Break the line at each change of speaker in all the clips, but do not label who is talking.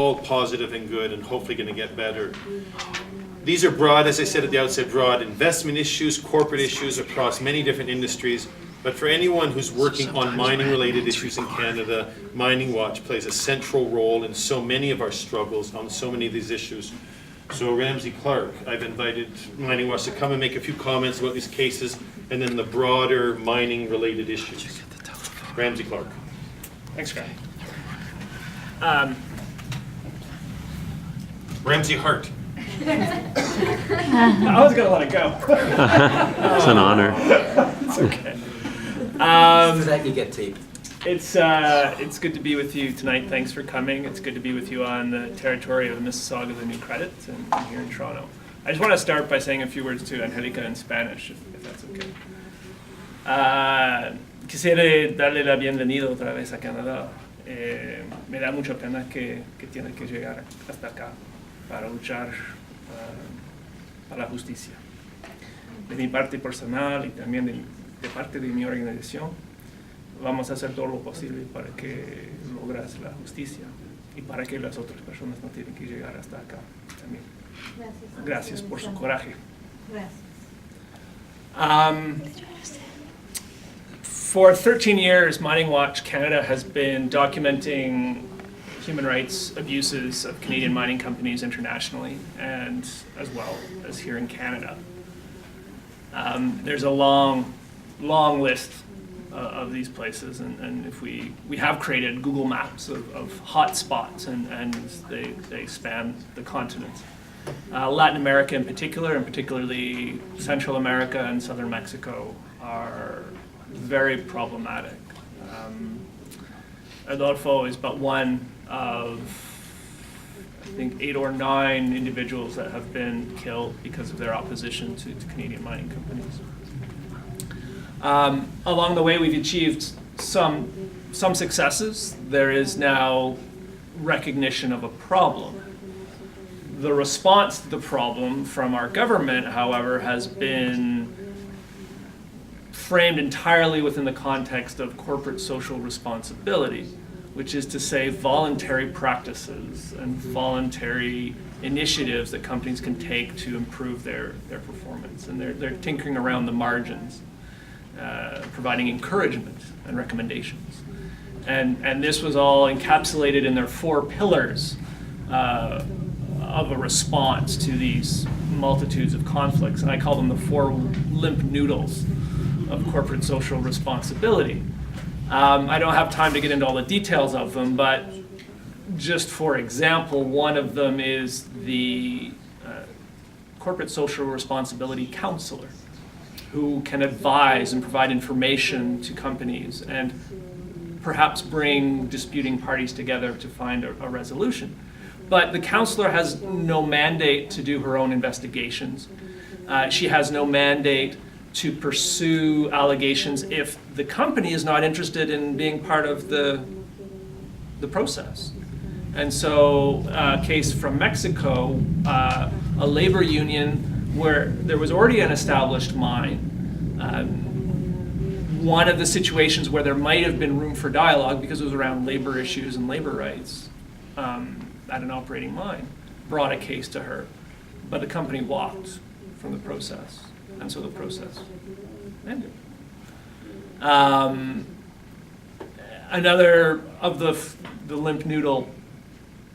all positive and good and hopefully going to get better. These are broad, as I said at the outset, broad investment issues, corporate issues across many different industries. But for anyone who's working on mining-related issues in Canada, Mining Watch plays a central role in so many of our struggles on so many of these issues. So Ramsey Clark, I've invited Mining Watch to come and make a few comments about these cases and then the broader mining-related issues. Ramsey Clark.
Thanks, Greg.
Ramsey Hart.
I was going to let it go.
It's an honor.
It's okay.
For that you get taped.
It's good to be with you tonight. Thanks for coming. It's good to be with you on the territory of the Mississauga, the New Credit, and here in Toronto. I just want to start by saying a few words to Angelica in Spanish, if that's okay. Quisiera darle la bienvenida otra vez a Canadá. Me da mucha pena que tiene que llegar hasta acá para luchar para la justicia. De mi parte personal y también de parte de mi organización, vamos a hacer todo lo posible para que logres la justicia y para que las otras personas no tienen que llegar hasta acá también. Gracias por su coraje. For 13 years, Mining Watch Canada has been documenting human rights abuses of Canadian mining companies internationally and as well as here in Canada. There's a long list of these places, and if we have created Google Maps of hot spots, and they span the continent. Latin America in particular, and particularly Central America and Southern Mexico, are very problematic. Adolfo is but one of, I think, 8 or 9 individuals that have been killed because of their opposition to Canadian mining companies. Along the way, we've achieved some successes. There is now recognition of a problem. The response to the problem from our government, however, has been framed entirely within the context of corporate social responsibility, which is to say voluntary practices and voluntary initiatives that companies can take to improve their performance. And they're tinkering around the margins, providing encouragement and recommendations. And this was all encapsulated in their 4 pillars of a response to these multitudes of conflicts. And I call them the 4 limp noodles of corporate social responsibility. I don't have time to get into all the details of them, but just for example, one of them is the corporate social responsibility counselor, who can advise and provide information to companies and perhaps bring disputing parties together to find a resolution. But the counselor has no mandate to do her own investigations. She has no mandate to pursue allegations if the company is not interested in being part of the process. And so a case from Mexico, a labor union where there was already an established mine, one of the situations where there might have been room for dialogue because it was around labor issues and labor rights at an operating mine, brought a case to her, but the company walked from the process. And so the process ended. Another of the limp noodle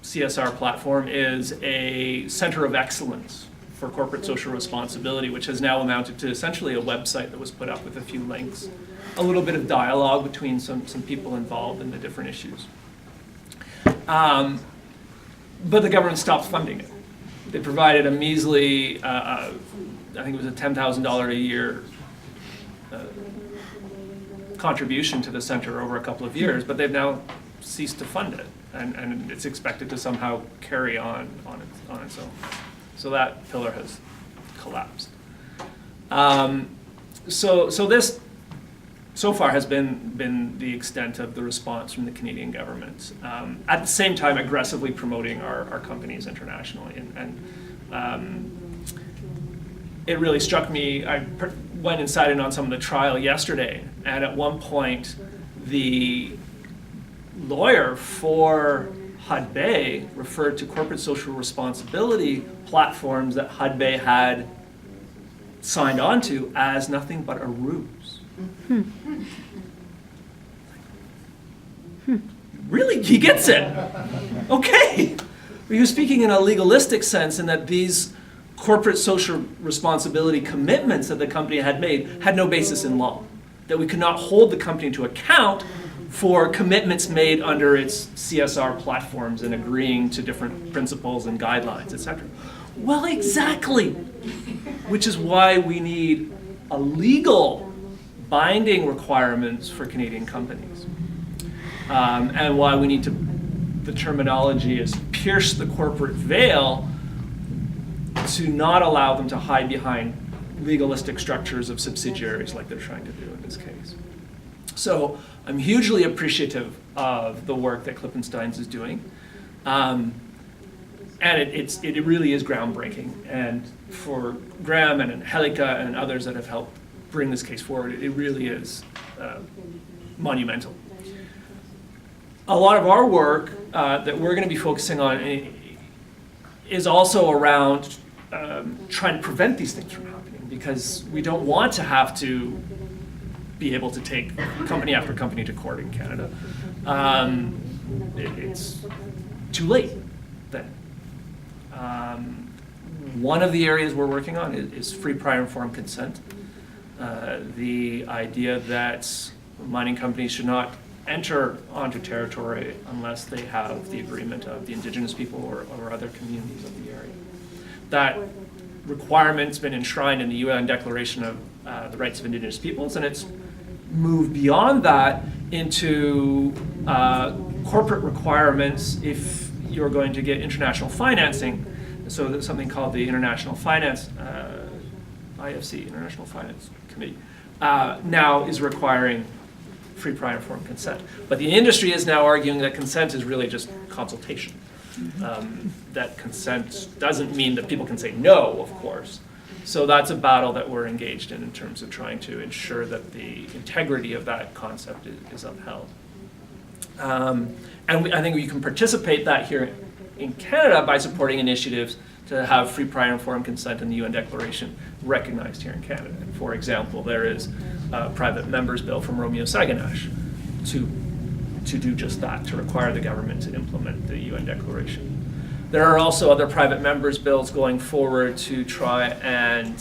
CSR platform is a center of excellence for corporate social responsibility, which has now amounted to essentially a website that was put up with a few links, a little bit of dialogue between some people involved in the different issues. But the government stopped funding it. They provided a measly, I think it was a $10,000 a year contribution to the center over a couple of years, but they've now ceased to fund it, and it's expected to somehow carry on its own. So that pillar has collapsed. So this, so far, has been the extent of the response from the Canadian government. At the same time, aggressively promoting our companies internationally, and it really struck me. I went inside and on some of the trial yesterday, and at one point, the lawyer for Hudbay referred to corporate social responsibility platforms that Hudbay had signed on to as nothing but a ruse. Really? He gets it. Okay. He was speaking in a legalistic sense in that these corporate social responsibility commitments that the company had made had no basis in law, that we could not hold the company to account for commitments made under its CSR platforms and agreeing to different principles and guidelines, etc. Well, exactly, which is why we need a legal binding requirements for Canadian companies, and why we need to, the terminology is pierce the corporate veil to not allow them to hide behind legalistic structures of subsidiaries like they're trying to do in this case. So I'm hugely appreciative of the work that Klippensteins is doing. And it really is groundbreaking. And for Graham and Angelica and others that have helped bring this case forward, it really is monumental. A lot of our work that we're going to be focusing on is also around trying to prevent these things from happening, because we don't want to have to be able to take company after company to court in Canada. It's too late then. One of the areas we're working on is free, prior, informed consent. The idea that mining companies should not enter onto territory unless they have the agreement of the Indigenous people or other communities of the area. That requirement's been enshrined in the UN Declaration of the Rights of Indigenous Peoples, and it's moved beyond that into corporate requirements if you're going to get international financing. So there's something called the International Finance, IFC, International Finance Committee, now is requiring free, prior, informed consent. But the industry is now arguing that consent is really just consultation. That consent doesn't mean that people can say no, of course. So that's a battle that we're engaged in terms of trying to ensure that the integrity of that concept is upheld. And I think we can participate that here in Canada by supporting initiatives to have free, prior, informed consent in the UN Declaration recognized here in Canada. And for example, there is a private member's bill from Romeo Saganash to do just that, to require the government to implement the UN Declaration. There are also other private members' bills going forward to try and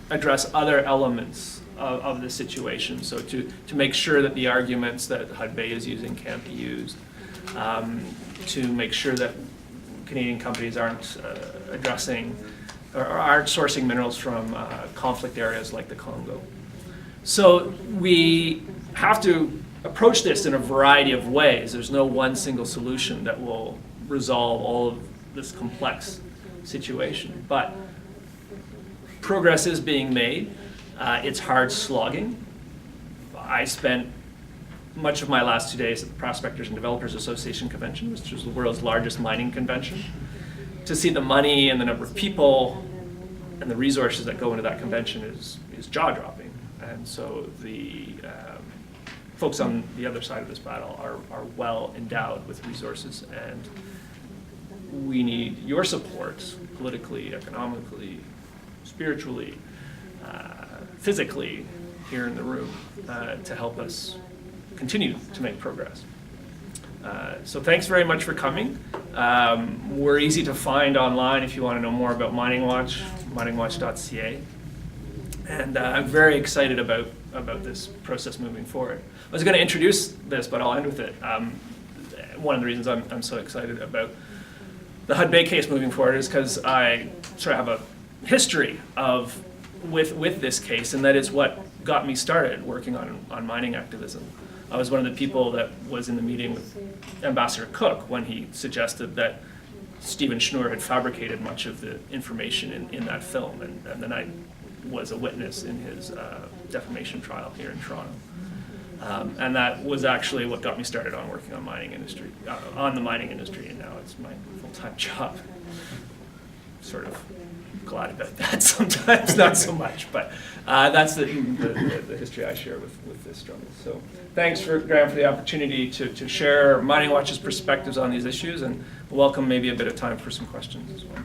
address other elements of the situation. So to make sure that the arguments that Hudbay is using can't be used, to make sure that Canadian companies aren't addressing or aren't sourcing minerals from conflict areas like the Congo. So we have to approach this in a variety of ways. There's no one single solution that will resolve all of this complex situation. But progress is being made. It's hard slogging. I spent much of my last 2 days at the Prospectors and Developers Association convention, which is the world's largest mining convention. To see the money and the number of people and the resources that go into that convention is jaw-dropping. And so the folks on the other side of this battle are well endowed with resources, and we need your support politically, economically, spiritually, physically here in the room to help us continue to make progress. So thanks very much for coming. We're easy to find online if you want to know more about Mining Watch, miningwatch.ca. And I'm very excited about this process moving forward. I was going to introduce this, but I'll end with it. One of the reasons I'm so excited about the Hudbay case moving forward is because I sort of have a history with this case, and that is what got me started working on mining activism. I was one of the people that was in the meeting with Ambassador Cook when he suggested that Stephen Schnur had fabricated much of the information in that film, and then I was a witness in his defamation trial here in Toronto. And that was actually what got me started on working on on the mining industry, and now it's my full-time job. Sort of glad about that sometimes, not so much, but that's the history I share with this struggle. So thanks, Graham, for the opportunity to share Mining Watch's perspectives on these issues, and welcome maybe a bit of time for some questions as well.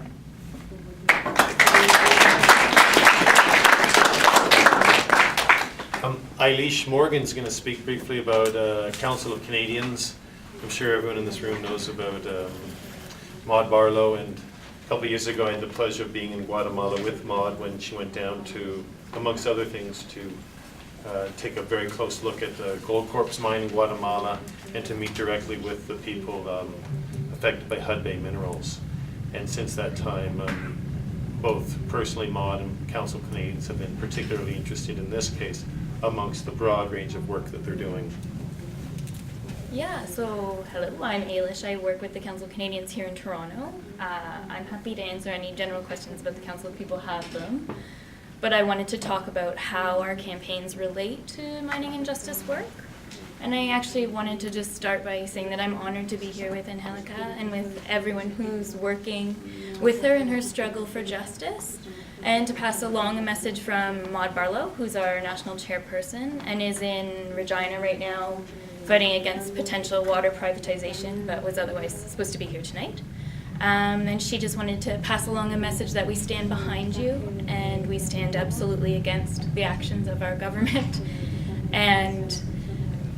Eilish Morgan's going to speak briefly about Council of Canadians. I'm sure everyone in this room knows about Maud Barlow, and a couple of years ago I had the pleasure of being in Guatemala with Maud when she went down to, amongst other things, to take a very close look at the Gold Corp's mine in Guatemala and to meet directly with the people affected by Hudbay Minerals. And since that time, both personally Maud and Council of Canadians have been particularly interested in this case amongst the broad range of work that they're doing.
Yeah, so hello, I'm Ailish. I work with the Council of Canadians here in Toronto. I'm happy to answer any general questions about the Council if people have them. But I wanted to talk about how our campaigns relate to mining injustice work. And I actually wanted to just start by saying that I'm honored to be here with Angelica and with everyone who's working with her in her struggle for justice, and to pass along a message from Maud Barlow, who's our national chairperson and is in Regina right now fighting against potential water privatization, but was otherwise supposed to be here tonight. And she just wanted to pass along a message that we stand behind you and we stand absolutely against the actions of our government, and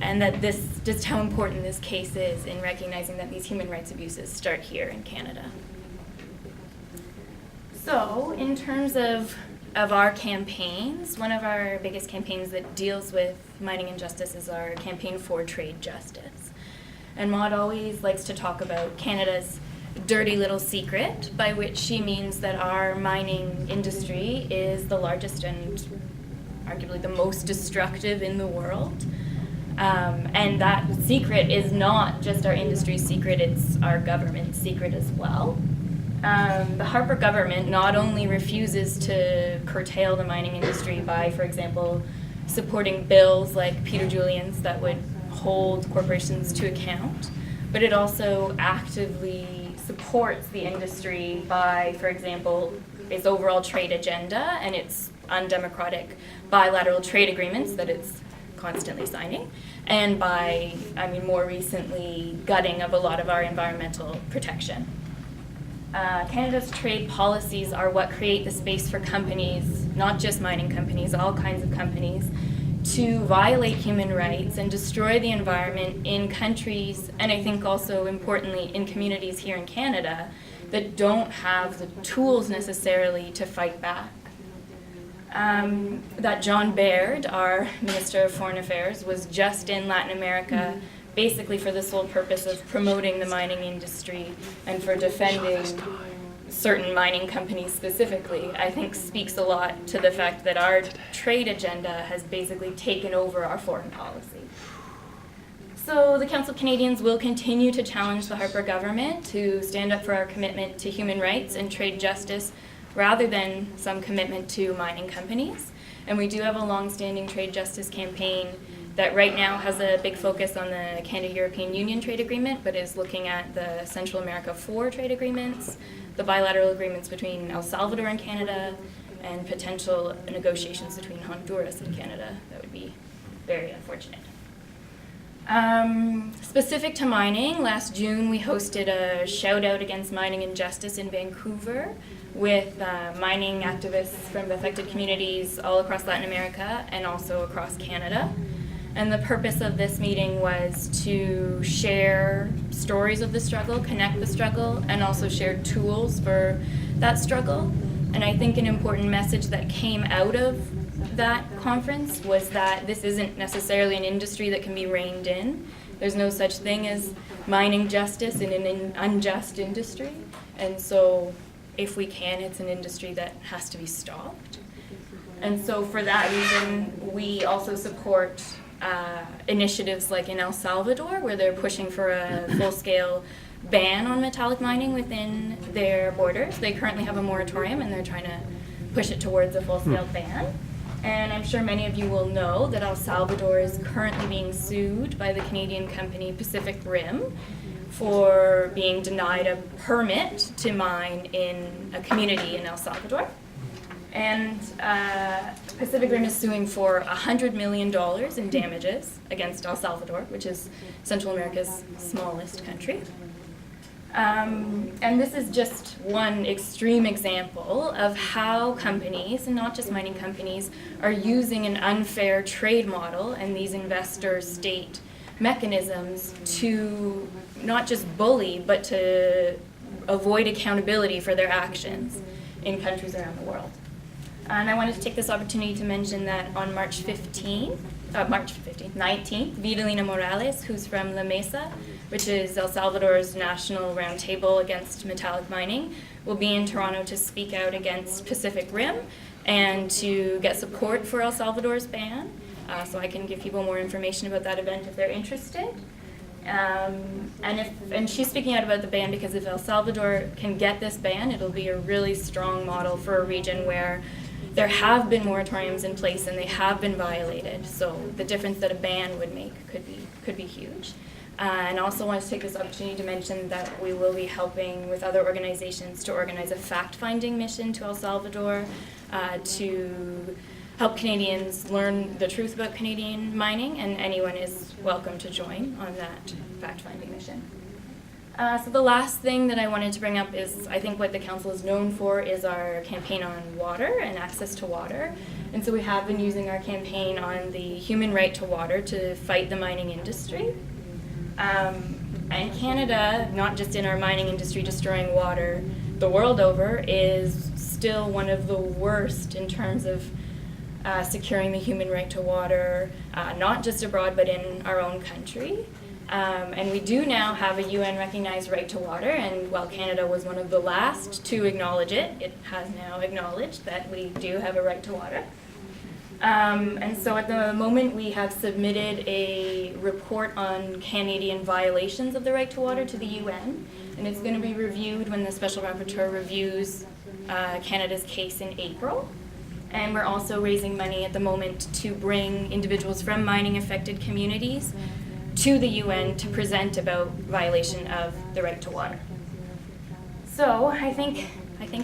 that this, just how important this case is in recognizing that these human rights abuses start here in Canada. So, in terms of our campaigns, one of our biggest campaigns that deals with mining injustice is our campaign for trade justice. And Maud always likes to talk about Canada's dirty little secret, by which she means that our mining industry is the largest and arguably the most destructive in the world. And that secret is not just our industry's secret, it's our government's secret as well. The Harper government not only refuses to curtail the mining industry by, for example, supporting bills like Peter Julian's that would hold corporations to account, but it also actively supports the industry by, for example, its overall trade agenda and its undemocratic bilateral trade agreements that it's constantly signing, and by, more recently, gutting of a lot of our environmental protection. Canada's trade policies are what create the space for companies, not just mining companies, all kinds of companies, to violate human rights and destroy the environment in countries, and I think also importantly in communities here in Canada, that don't have the tools necessarily to fight back. That John Baird, our Minister of Foreign Affairs, was just in Latin America basically for the sole purpose of promoting the mining industry and for defending certain mining companies specifically, I think speaks a lot to the fact that our trade agenda has basically taken over our foreign policy. So the Council of Canadians will continue to challenge the Harper government to stand up for our commitment to human rights and trade justice rather than some commitment to mining companies. And we do have a long-standing trade justice campaign that right now has a big focus on the Canada-European Union trade agreement, but is looking at the Central America IV trade agreements, the bilateral agreements between El Salvador and Canada, and potential negotiations between Honduras and Canada. That would be very unfortunate. Specific to mining, last June we hosted a shout out against mining injustice in Vancouver with mining activists from affected communities all across Latin America and also across Canada. And the purpose of this meeting was to share stories of the struggle, connect the struggle, and also share tools for that struggle. And I think an important message that came out of that conference was that this isn't necessarily an industry that can be reined in. There's no such thing as mining justice in an unjust industry. And so if we can, it's an industry that has to be stopped. And so for that reason, we also support initiatives like in El Salvador, where they're pushing for a full-scale ban on metallic mining within their borders. They currently have a moratorium and they're trying to push it towards a full-scale ban. And I'm sure many of you will know that El Salvador is currently being sued by the Canadian company Pacific Rim for being denied a permit to mine in a community in El Salvador. And Pacific Rim is suing for $100 million in damages against El Salvador, which is Central America's smallest country. And this is just one extreme example of how companies, and not just mining companies, are using an unfair trade model and these investor-state mechanisms to not just bully, but to avoid accountability for their actions in countries around the world. And I wanted to take this opportunity to mention that on March 19th, Vidalina Morales, who's from La Mesa, which is El Salvador's national roundtable against metallic mining, will be in Toronto to speak out against Pacific Rim and to get support for El Salvador's ban. So I can give people more information about that event if they're interested. And she's speaking out about the ban because if El Salvador can get this ban, it'll be a really strong model for a region where there have been moratoriums in place and they have been violated. So the difference that a ban would make could be huge. And I also want to take this opportunity to mention that we will be helping with other organizations to organize a fact-finding mission to El Salvador to help Canadians learn the truth about Canadian mining, and anyone is welcome to join on that fact-finding mission. So the last thing that I wanted to bring up is, I think what the council is known for is our campaign on water and access to water. And so we have been using our campaign on the human right to water to fight the mining industry. And Canada, not just in our mining industry destroying water the world over, is still one of the worst in terms of securing the human right to water, not just abroad but in our own country. And we do now have a UN-recognized right to water, and while Canada was one of the last to acknowledge it, it has now acknowledged that we do have a right to water. And so at the moment we have submitted a report on Canadian violations of the right to water to the UN, and it's going to be reviewed when the Special Rapporteur reviews Canada's case in April. And we're also raising money at the moment to bring individuals from mining-affected communities to the UN to present about violation of the right to water. So I think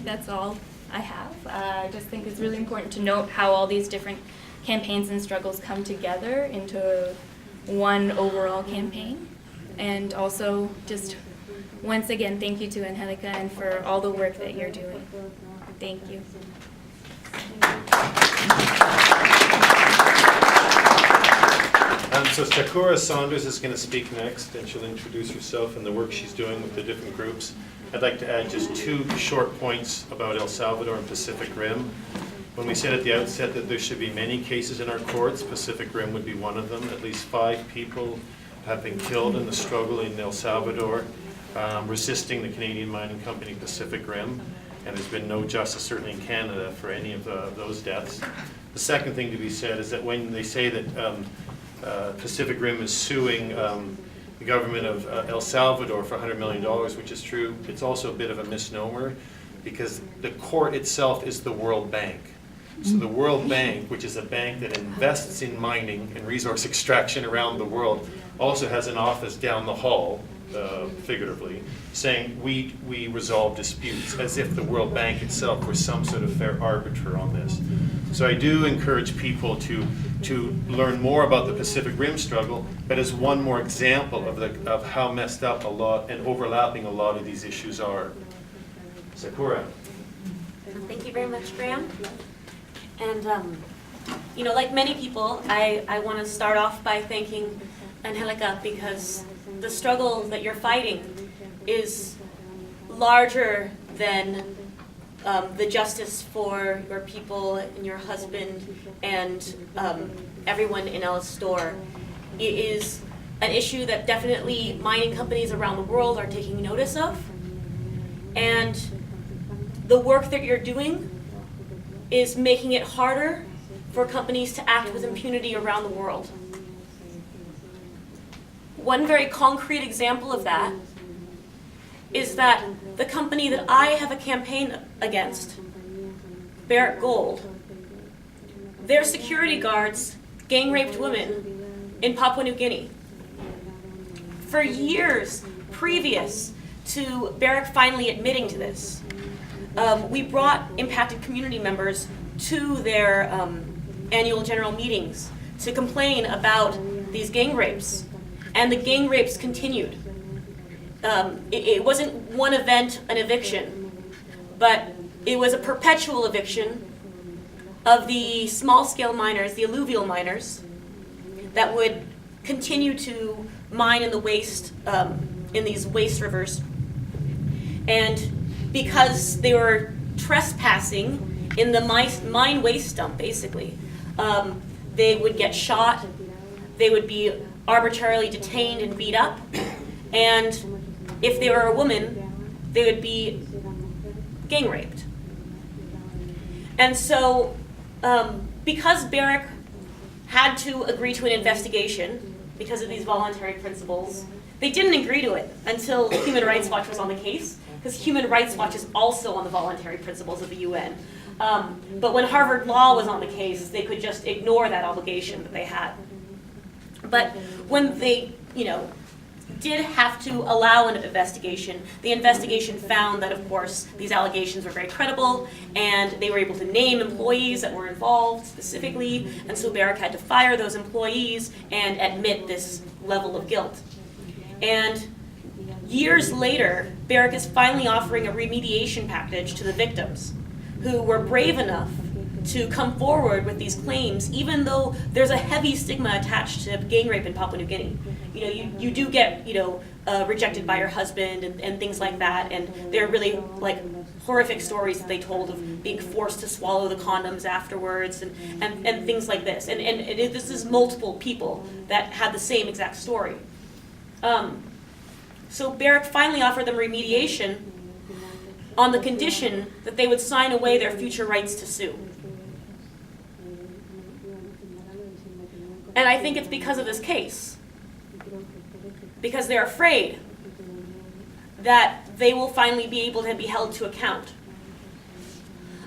that's all I have. I just think it's really important to note how all these different campaigns and struggles come together into one overall campaign. And also just once again, thank you to Angelica and for all the work that you're doing. Thank you.
So Sakura Saunders is going to speak next, and she'll introduce herself and the work she's doing with the different groups. I'd like to add just two short points about El Salvador and Pacific Rim. When we said at the outset that there should be many cases in our courts, Pacific Rim would be one of them. At least 5 people have been killed in the struggle in El Salvador, resisting the Canadian mining company Pacific Rim, and there's been no justice, certainly in Canada, for any of those deaths. The second thing to be said is that when they say that Pacific Rim is suing the government of El Salvador for $100 million, which is true, it's also a bit of a misnomer because the court itself is the World Bank. So the World Bank, which is a bank that invests in mining and resource extraction around the world, also has an office down the hall, figuratively, saying we resolve disputes, as if the World Bank itself were some sort of fair arbiter on this. So I do encourage people to learn more about the Pacific Rim struggle, but as one more example of how messed up a lot and overlapping a lot of these issues are. Sakura.
Thank you very much, Graham. And like many people, I want to start off by thanking Angelica, because the struggle that you're fighting is larger than the justice for your people and your husband and everyone in El Salvador. It is an issue that definitely mining companies around the world are taking notice of. And the work that you're doing is making it harder for companies to act with impunity around the world. One very concrete example of that is that the company that I have a campaign against, Barrick Gold, their security guards gang raped women in Papua New Guinea. For years previous to Barrick finally admitting to this, we brought impacted community members to their annual general meetings to complain about these gang rapes. And the gang rapes continued. It wasn't one event, an eviction, but it was a perpetual eviction of the small-scale miners, the alluvial miners, that would continue to mine in the waste, in these waste rivers. And because they were trespassing in the mine waste dump, basically, they would get shot, they would be arbitrarily detained and beat up, and if they were a woman, they would be gang raped. And so, because Barrick had to agree to an investigation because of these voluntary principles, they didn't agree to it until Human Rights Watch was on the case, because Human Rights Watch is also on the voluntary principles of the UN. But when Harvard Law was on the case, they could just ignore that obligation that they had. But when they, did have to allow an investigation, the investigation found that, of course, these allegations were very credible, and they were able to name employees that were involved specifically, and so Barrick had to fire those employees and admit this level of guilt. And years later, Barrick is finally offering a remediation package to the victims who were brave enough to come forward with these claims, even though there's a heavy stigma attached to gang rape in Papua New Guinea. You do get, rejected by your husband and things like that, and they're really horrific stories that they told of being forced to swallow the condoms afterwards and things like this. And this is multiple people that had the same exact story. So Barrick finally offered them remediation on the condition that they would sign away their future rights to sue. And I think it's because of this case. Because they're afraid that they will finally be able to be held to account.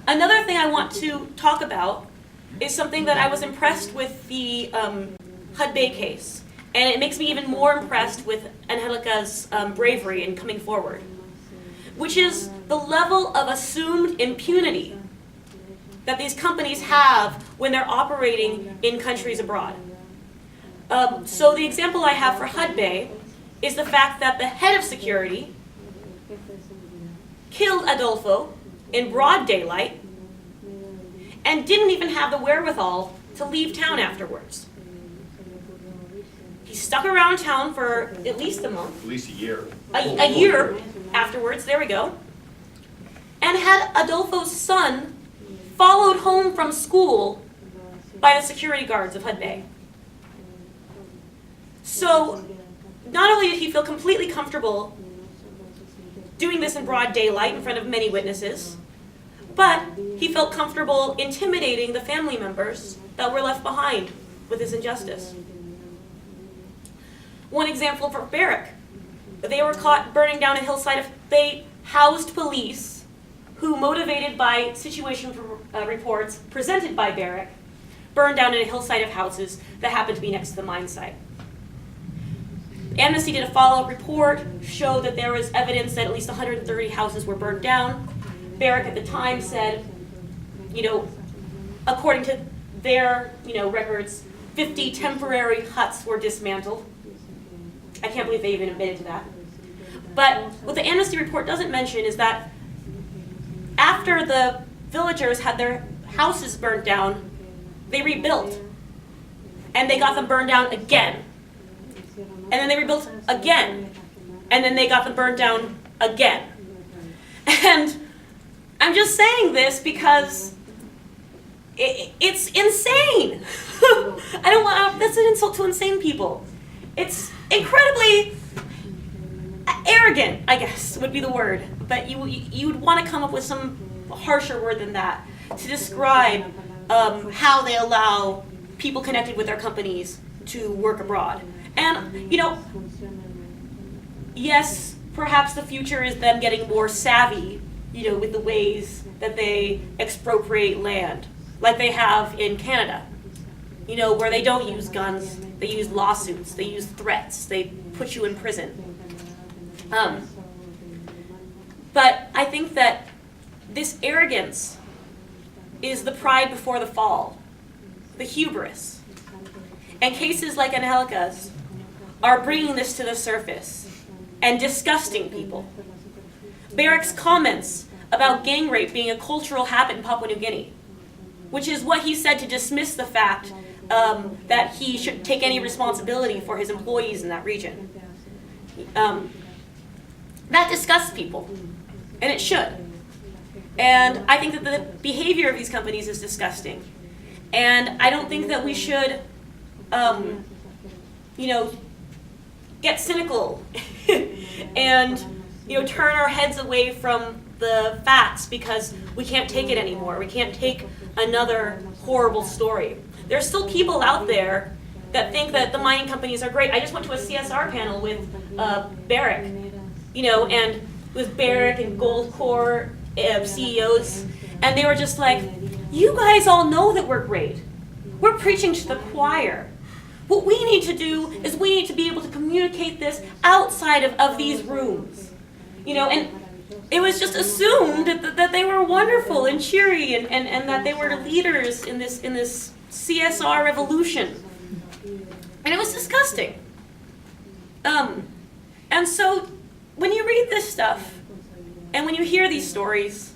Another thing I want to talk about is something that I was impressed with the Hudbay case. And it makes me even more impressed with Angelica's bravery in coming forward, which is the level of assumed impunity that these companies have when they're operating in countries abroad. So the example I have for Hudbay is the fact that the head of security killed Adolfo in broad daylight and didn't even have the wherewithal to leave town afterwards. He stuck around town for at least a month.
At least a year.
A year afterwards, there we go. And had Adolfo's son followed home from school by the security guards of Hudbay. So, not only did he feel completely comfortable doing this in broad daylight in front of many witnesses, but he felt comfortable intimidating the family members that were left behind with this injustice. One example for Barrick, they were caught burning down a hillside. They housed police who, motivated by situation reports presented by Barrick, burned down a hillside of houses that happened to be next to the mine site. Amnesty did a follow-up report, showed that there was evidence that at least 130 houses were burned down. Barrick at the time said, according to their, records, 50 temporary huts were dismantled. I can't believe they even admitted to that. But what the Amnesty report doesn't mention is that after the villagers had their houses burned down, they rebuilt. And they got them burned down again. And then they rebuilt again. And then they got them burned down again. And I'm just saying this because it's insane. I don't want, that's an insult to insane people. It's incredibly arrogant, I guess, would be the word. But you would want to come up with some harsher word than that to describe how they allow people connected with their companies to work abroad. And, yes, perhaps the future is them getting more savvy, with the ways that they expropriate land, like they have in Canada, where they don't use guns, they use lawsuits, they use threats, they put you in prison. But I think that this arrogance is the pride before the fall, the hubris. And cases like Angelica's are bringing this to the surface and disgusting people. Barrick's comments about gang rape being a cultural habit in Papua New Guinea, which is what he said to dismiss the fact that he should take any responsibility for his employees in that region. That disgusts people, and it should. And I think that the behavior of these companies is disgusting. And I don't think that we should, get cynical and, turn our heads away from the facts because we can't take it anymore. We can't take another horrible story. There's still people out there that think that the mining companies are great. I just went to a CSR panel with Barrick, and with Barrick and Goldcorp CEOs, and they were just like, you guys all know that we're great. We're preaching to the choir. What we need to do is we need to be able to communicate this outside of these rooms. And it was just assumed that they were wonderful and cheery and that they were leaders in this CSR revolution. And it was disgusting. And so when you read this stuff and when you hear these stories,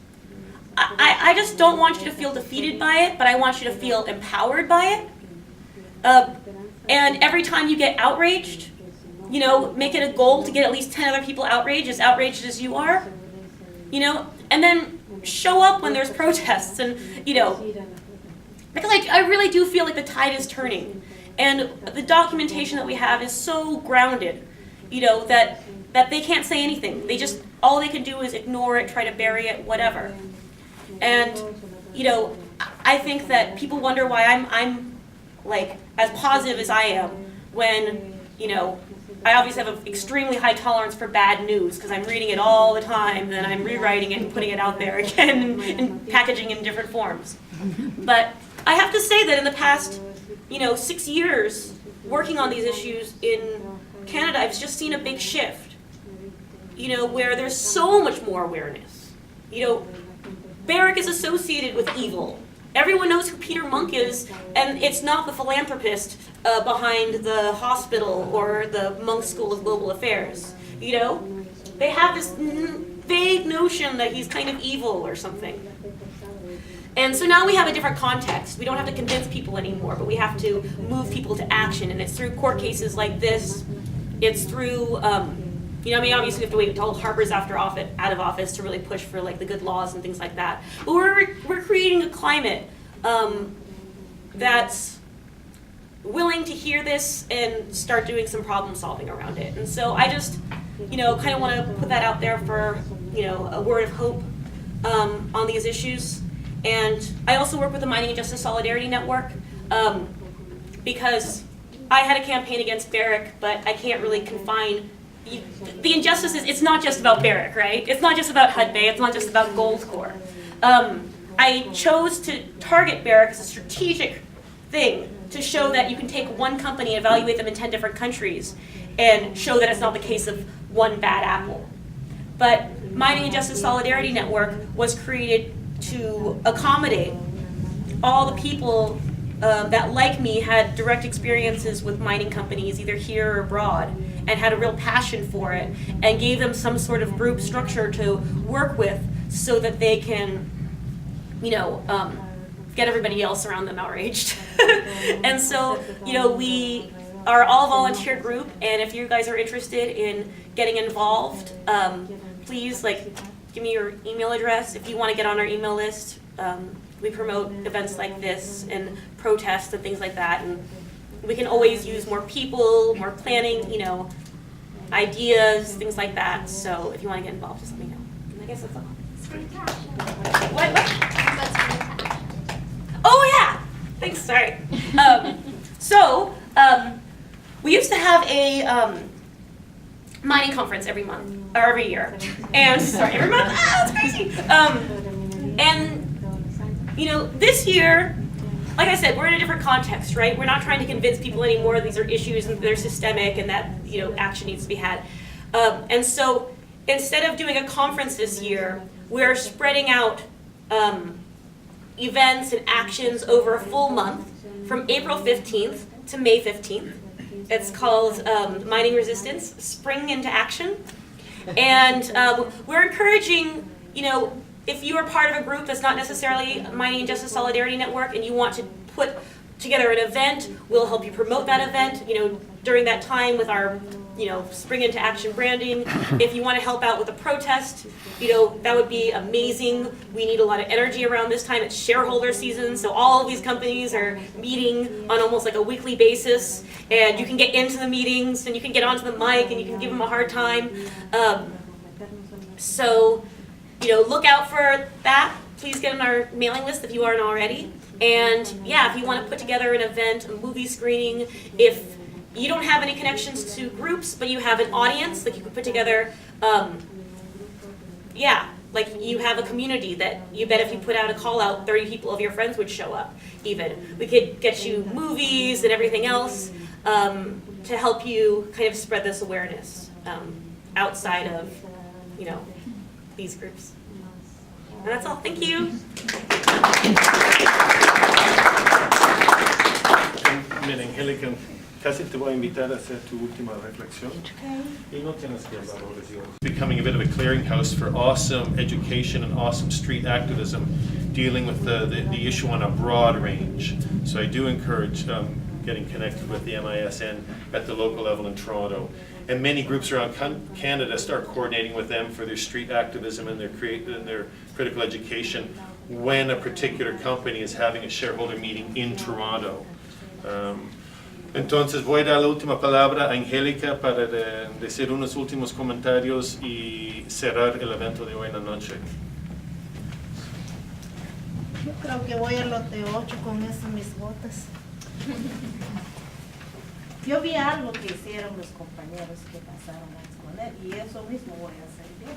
I just don't want you to feel defeated by it, but I want you to feel empowered by it. And every time you get outraged, make it a goal to get at least 10 other people outraged as you are, and then show up when there's protests and, because I really do feel like the tide is turning. And the documentation that we have is so grounded, that they can't say anything. All they can do is ignore it, try to bury it, whatever. And, I think that people wonder why I'm like as positive as I am when, I obviously have an extremely high tolerance for bad news because I'm reading it all the time and then I'm rewriting it and putting it out there again and packaging it in different forms. But I have to say that in the past, 6 years working on these issues in Canada, I've just seen a big shift, where there's so much more awareness. Barrick is associated with evil. Everyone knows who Peter Monk is, and it's not the philanthropist behind the hospital or the Monk School of Global Affairs. They have this vague notion that he's kind of evil or something. And so now we have a different context. We don't have to convince people anymore, but we have to move people to action, and it's through court cases like this. It's through, obviously we have to wait until Harper's out of office to really push for the good laws and things like that. But we're creating a climate that's willing to hear this and start doing some problem solving around it. And so I just, kind of want to put that out there for, a word of hope on these issues. And I also work with the Mining and Justice Solidarity Network because I had a campaign against Barrick, but I can't really confine. The injustice it's not just about Barrick, right? It's not just about Hudbay, it's not just about Goldcorp. I chose to target Barrick as a strategic thing to show that you can take one company and evaluate them in 10 different countries and show that it's not the case of one bad apple. But Mining and Justice Solidarity Network was created to accommodate all the people that, like me, had direct experiences with mining companies, either here or abroad, and had a real passion for it, and gave them some sort of group structure to work with so that they can, get everybody else around them outraged. And so, we are all volunteer group, and if you guys are interested in getting involved, please, give me your email address if you want to get on our email list. We promote events like this and protests and things like that, and we can always use more people, more planning, ideas, things like that. So if you want to get involved, just let me know. And I guess that's all. What? Oh yeah. Thanks. Sorry. We used to have a mining conference every month or every year, and every month. That's crazy. This year, like I said, we're in a different context, right? We're not trying to convince people anymore these are issues and they're systemic and that action needs to be had. And so instead of doing a conference this year, we're spreading out events and actions over a full month from April 15th to May 15th. It's called Mining Resistance, Spring into Action. And we're encouraging, if you are part of a group that's not necessarily a Mining and Justice Solidarity Network and you want to put together an event, we'll help you promote that event, during that time with our, Spring into Action branding. If you want to help out with a protest, that would be amazing. We need a lot of energy around this time. It's shareholder season, so all of these companies are meeting on almost like a weekly basis, and you can get into the meetings, and you can get onto the mic, and you can give them a hard time. So, look out for that. Please get on our mailing list if you aren't already. And yeah, if you want to put together an event, a movie screening, if you don't have any connections to groups, but you have an audience, like you could put together, like you have a community that you bet if you put out a call out, 30 people of your friends would show up even. We could get you movies and everything else to help you kind of spread this awareness outside of, these groups. And that's all. Thank you.
Angelica, casi te voy a invitar a hacer tu última reflexión. Y no tienes que hablar ahora, Dios. Becoming a bit of a clearinghouse for awesome education and awesome street activism, dealing with the issue on a broad range. So I do encourage getting connected with the MISN at the local level in Toronto. And many groups around Canada start coordinating with them for their street activism and their critical education when a particular company is having a shareholder meeting in Toronto. Entonces voy a dar la última palabra a Angelica para decir unos últimos comentarios y cerrar el evento de hoy en la noche.
Yo creo que voy a lote 8 con esas mis botas. Yo vi algo que hicieron los compañeros que pasaron a exponer y eso mismo voy a hacer yo.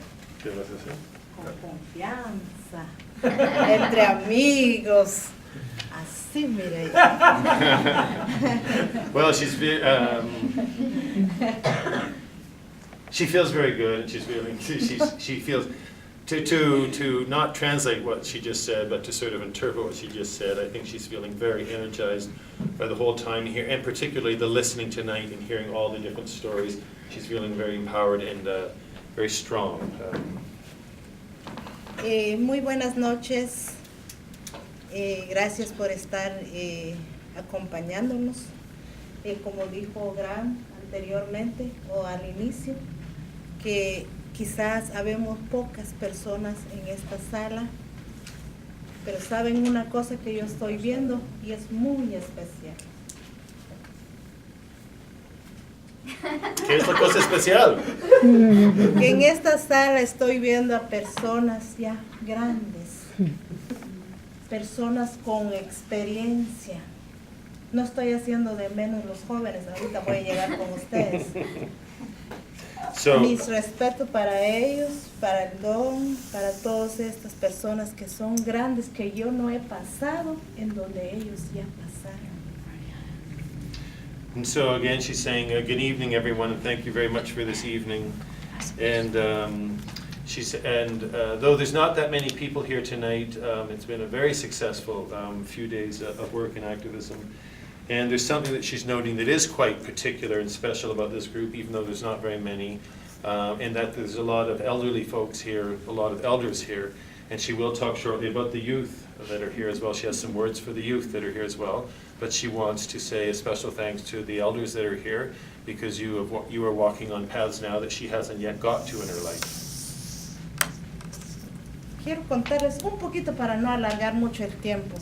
¿Qué vas a hacer?
Con confianza, entre amigos. Así, mire.
Well, she feels very good, and she feels to not translate what she just said, but to sort of interpret what she just said. I think she's feeling very energized by the whole time here, and particularly the listening tonight and hearing all the different stories. She's feeling very empowered and very strong.
Muy buenas noches. Gracias por estar acompañándonos. Como dijo Graham anteriormente o al inicio, que quizás habemos pocas personas en esta sala, pero saben una cosa que yo estoy viendo y es muy especial.
¿Qué es la cosa especial?
Que en esta sala estoy viendo a personas ya grandes, personas con experiencia. No estoy haciendo de menos los jóvenes, ahorita voy a llegar con ustedes.
So,
Mis respetos para ellos, para el don, para todas estas personas que son grandes, que yo no he pasado en donde ellos ya pasaron.
and so again, she's saying, good evening, everyone, and thank you very much for this evening. And though there's not that many people here tonight, it's been a very successful few days of work and activism. And there's something that she's noting that is quite particular and special about this group, even though there's not very many, and that there's a lot of elderly folks here, a lot of elders here, and she will talk shortly about the youth that are here as well. She has some words for the youth that are here as well, but she wants to say a special thanks to the elders that are here, because you are walking on paths now that she hasn't yet got to in her life.
Quiero contarles un poquito para no alargar mucho el tiempo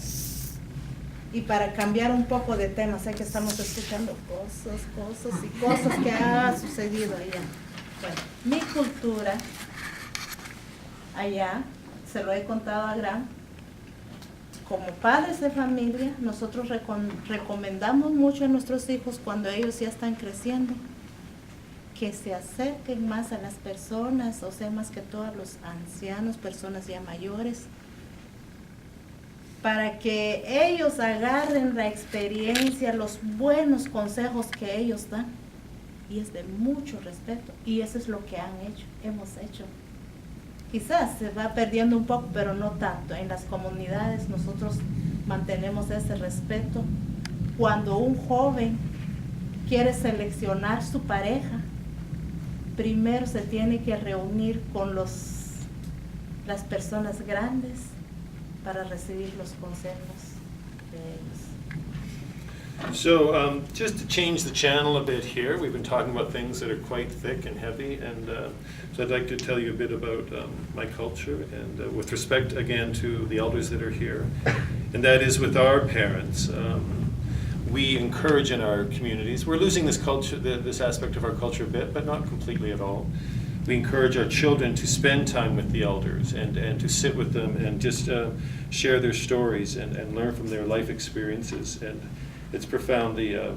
y para cambiar un poco de tema. Sé que estamos escuchando cosas que ha sucedido allá. Bueno, mi cultura allá, se lo he contado a Gran, como padres de familia, nosotros recomendamos mucho a nuestros hijos cuando ellos ya están creciendo, que se acerquen más a las personas, o sea, más que todo a los ancianos, personas ya mayores, para que ellos agarren la experiencia, los buenos consejos que ellos dan. y es de mucho respeto, y eso es lo que hemos hecho. Quizás se va perdiendo un poco, pero no tanto. En las comunidades nosotros mantenemos ese respeto. Cuando un joven quiere seleccionar su pareja, primero se tiene que reunir con las personas grandes para recibir los consejos de ellos.
So just to change the channel a bit here, we've been talking about things that are quite thick and heavy, and so I'd like to tell you a bit about my culture, and with respect again to the elders that are here, and that is with our parents. We encourage in our communities, we're losing this culture, this aspect of our culture a bit, but not completely at all. We encourage our children to spend time with the elders and to sit with them and just share their stories and learn from their life experiences. And it's profoundly a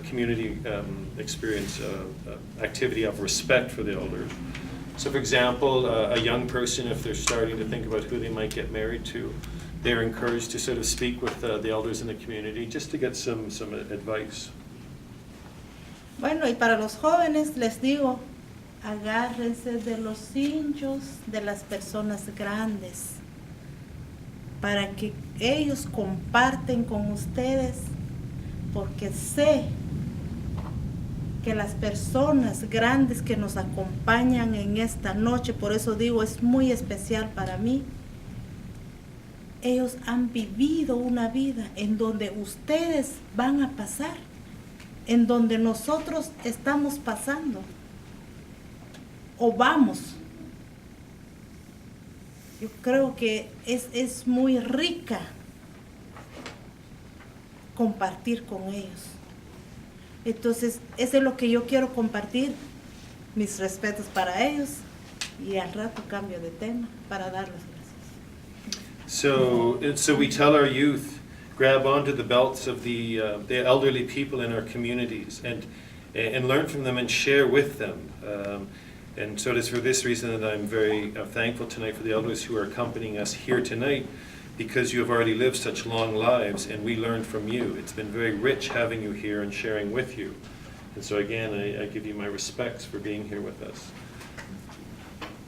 community experience, activity of respect for the elders. So for example, a young person, if they're starting to think about who they might get married to, they're encouraged to sort of speak with the elders in the community just to get some advice.
Bueno, y para los jóvenes les digo, agárrense de los cinchos de las personas grandes para que ellos comparten con ustedes, porque sé que las personas grandes que nos acompañan en esta noche, por eso digo, es muy especial para mí. Ellos han vivido una vida en donde ustedes van a pasar, en donde nosotros estamos pasando o vamos. Yo creo que es muy rica compartir con ellos. Entonces, eso es lo que yo quiero compartir. Mis respetos para ellos, y al rato cambio de tema para darles gracias.
So we tell our youth, grab onto the belts of the elderly people in our communities and learn from them and share with them. And so it is for this reason that I'm very thankful tonight for the elders who are accompanying us here tonight, because you have already lived such long lives and we learned from you. It's been very rich having you here and sharing with you. And so again, I give you my respects for being here with us.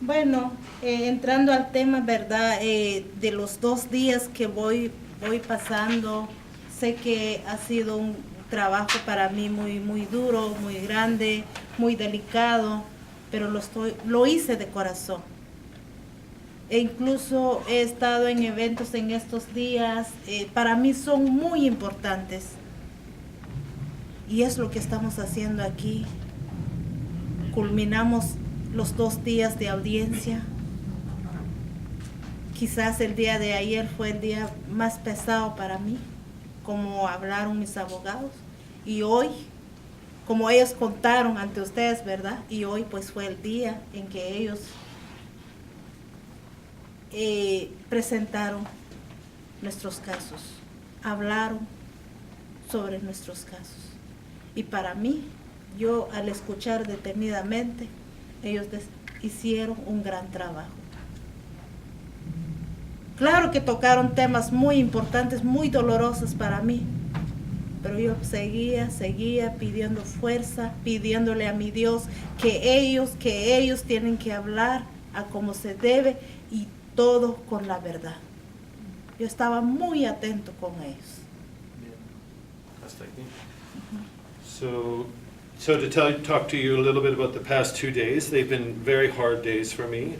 Bueno, entrando al tema, ¿verdad? De los 2 días que voy pasando, sé que ha sido un trabajo para mí muy duro, muy grande, muy delicado, pero lo hice de corazón. E incluso he estado en eventos en estos días, para mí son muy importantes. Y es lo que estamos haciendo aquí. Culminamos los 2 días de audiencia. Quizás el día de ayer fue el día más pesado para mí, como hablaron mis abogados. Y hoy, como ellos contaron ante ustedes, ¿verdad? Y hoy pues fue el día en que ellos presentaron nuestros casos, hablaron sobre nuestros casos. Y para mí, yo al escuchar detenidamente, ellos hicieron un gran trabajo. Claro que tocaron temas muy importantes, muy dolorosos para mí, pero yo seguía pidiendo fuerza, pidiéndole a mi Dios que ellos tienen que hablar a como se debe y todo con la verdad. Yo estaba muy atento con ellos.
So to talk to you a little bit about the past 2 days, they've been very hard days for me.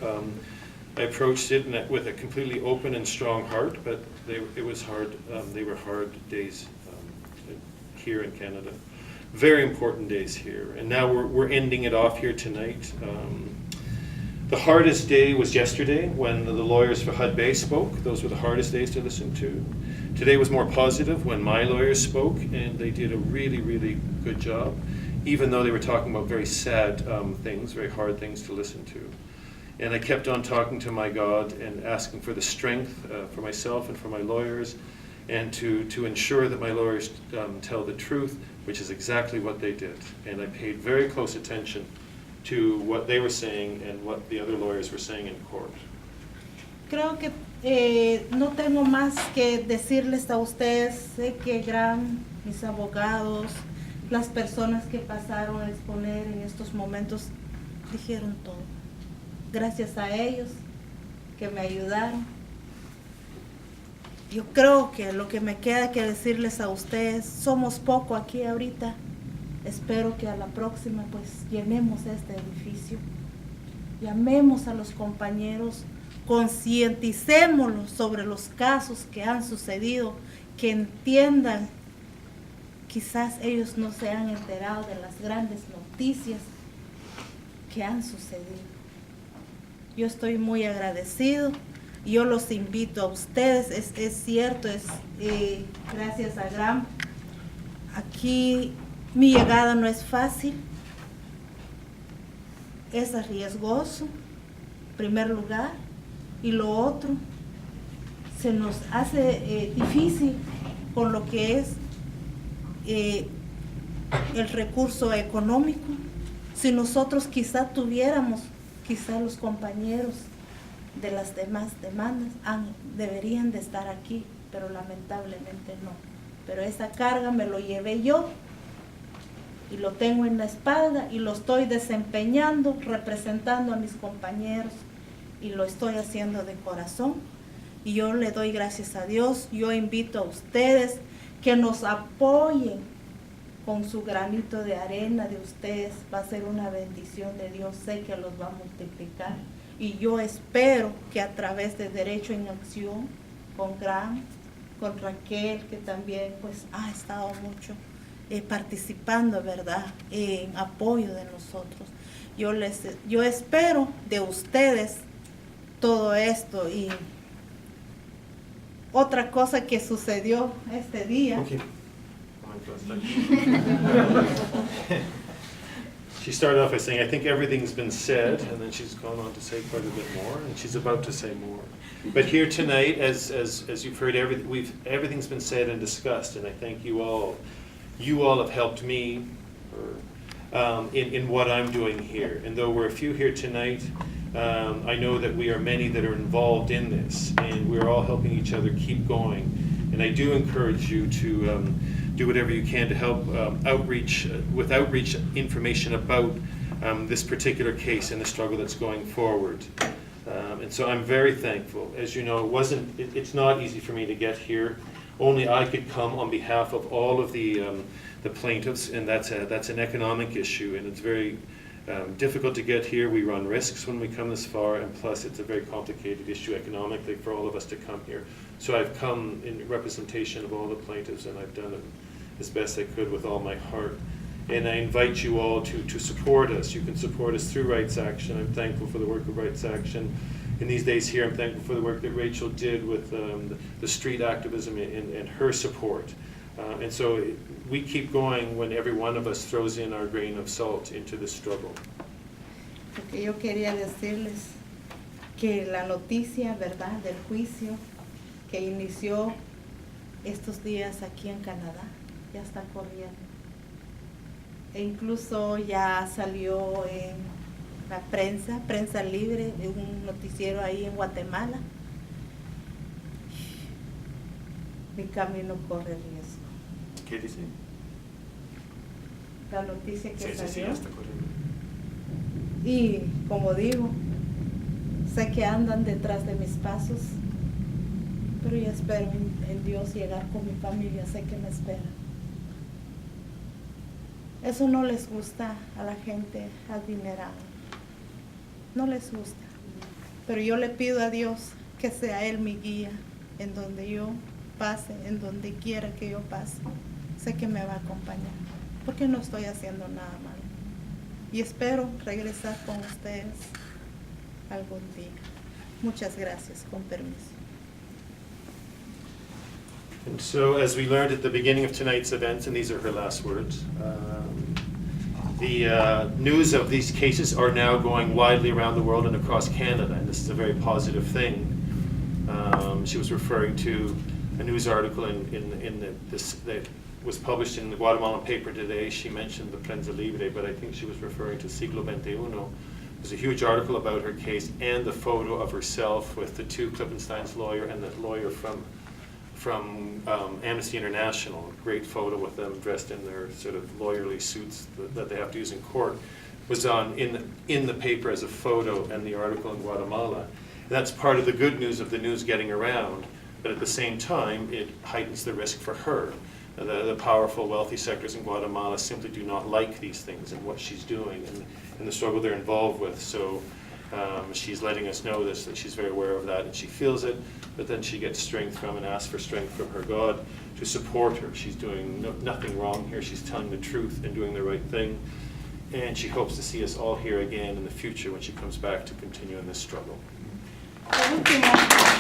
I approached it with a completely open and strong heart, but it was hard. They were hard days here in Canada. Very important days here, and now we're ending it off here tonight. The hardest day was yesterday when the lawyers for Hudbay spoke. Those were the hardest days to listen to. Today was more positive when my lawyers spoke, and they did a really good job, even though they were talking about very sad things, very hard things to listen to. And I kept on talking to my God and asking for the strength for myself and for my lawyers, and to ensure that my lawyers tell the truth, which is exactly what they did. And I paid very close attention to what they were saying and what the other lawyers were saying in court.
Creo que no tengo más que decirles a ustedes. Sé que mis abogados, las personas que pasaron a exponer en estos momentos dijeron todo. Gracias a ellos que me ayudaron. Yo creo que lo que me queda que decirles a ustedes, somos poco aquí ahorita. Espero que a la próxima pues llenemos este edificio. Llamemos a los compañeros, concienticémoslos sobre los casos que han sucedido, que entiendan. Quizás ellos no se han enterado de las grandes noticias que han sucedido. Yo estoy muy agradecido. Yo los invito a ustedes. Es cierto, gracias a Graham. Aquí mi llegada no es fácil. Es riesgoso, en primer lugar. Y lo otro, se nos hace difícil con lo que es el recurso económico. Si nosotros quizá tuviéramos, quizá los compañeros de las demás demandas deberían de estar aquí, pero lamentablemente no. Pero esa carga me lo llevé yo y lo tengo en la espalda y lo estoy desempeñando, representando a mis compañeros y lo estoy haciendo de corazón. Y yo le doy gracias a Dios. Yo invito a ustedes que nos apoyen con su granito de arena de ustedes. Va a ser una bendición de Dios. Sé que los va a multiplicar. Y yo espero que a través de Derecho en Acción, con Graham, con Raquel, que también pues ha estado mucho participando, ¿verdad?, en apoyo de nosotros. Yo espero de ustedes todo esto. Y otra cosa que sucedió este día.
Okay. She started off by saying, I think everything's been said, and then she's gone on to say quite a bit more, and she's about to say more. But here tonight, as you've heard, everything's been said and discussed, and I thank you all. You all have helped me in what I'm doing here. And though we're a few here tonight, I know that we are many that are involved in this, and we're all helping each other keep going. And I do encourage you to do whatever you can to help outreach information about this particular case and the struggle that's going forward. And so I'm very thankful. As you know, it's not easy for me to get here. Only I could come on behalf of all of the plaintiffs, and that's an economic issue, and it's very difficult to get here. We run risks when we come this far, and plus it's a very complicated issue economically for all of us to come here. So I've come in representation of all the plaintiffs, and I've done it as best I could with all my heart. And I invite you all to support us. You can support us through Rights Action. I'm thankful for the work of Rights Action. In these days here, I'm thankful for the work that Rachel did with the street activism and her support. And so we keep going when every one of us throws in our grain of salt into this struggle.
Porque yo quería decirles que la noticia, ¿verdad?, del juicio que inició estos días aquí en Canadá ya está corriendo. E incluso ya salió en la prensa libre, de un noticiero ahí en Guatemala. Mi camino corre riesgo.
¿Qué dice?
La noticia que
Sí,
salió.
ya está corriendo.
Y como digo, sé que andan detrás de mis pasos, pero yo espero en Dios llegar con mi familia, sé que me esperan. Eso no les gusta a la gente adinerada, no les gusta, pero yo le pido a Dios que sea Él mi guía en donde yo pase, en donde quiera que yo pase. Sé que me va a acompañar, porque no estoy haciendo nada malo. Y espero regresar con ustedes algún día. Muchas gracias, con permiso.
And so, as we learned at the beginning of tonight's events, and these are her last words, the news of these cases are now going widely around the world and across Canada, and this is a very positive thing. She was referring to a news article that was published in the Guatemalan paper today. She mentioned the Prensa Libre, but I think she was referring to Siglo XXI. There's a huge article about her case and the photo of herself with the two Klippensteins lawyer and the lawyer from from Amnesty International, a great photo with them dressed in their sort of lawyerly suits that they have to use in court, was in the paper as a photo and the article in Guatemala. And that's part of the good news of the news getting around, but at the same time, it heightens the risk for her. The powerful, wealthy sectors in Guatemala simply do not like these things and what she's doing and the struggle they're involved with. So she's letting us know this, that she's very aware of that and she feels it, but then she gets strength from and asks for strength from her God to support her. She's doing nothing wrong here. She's telling the truth and doing the right thing. And she hopes to see us all here again in the future when she comes back to continue in this struggle.
Por último,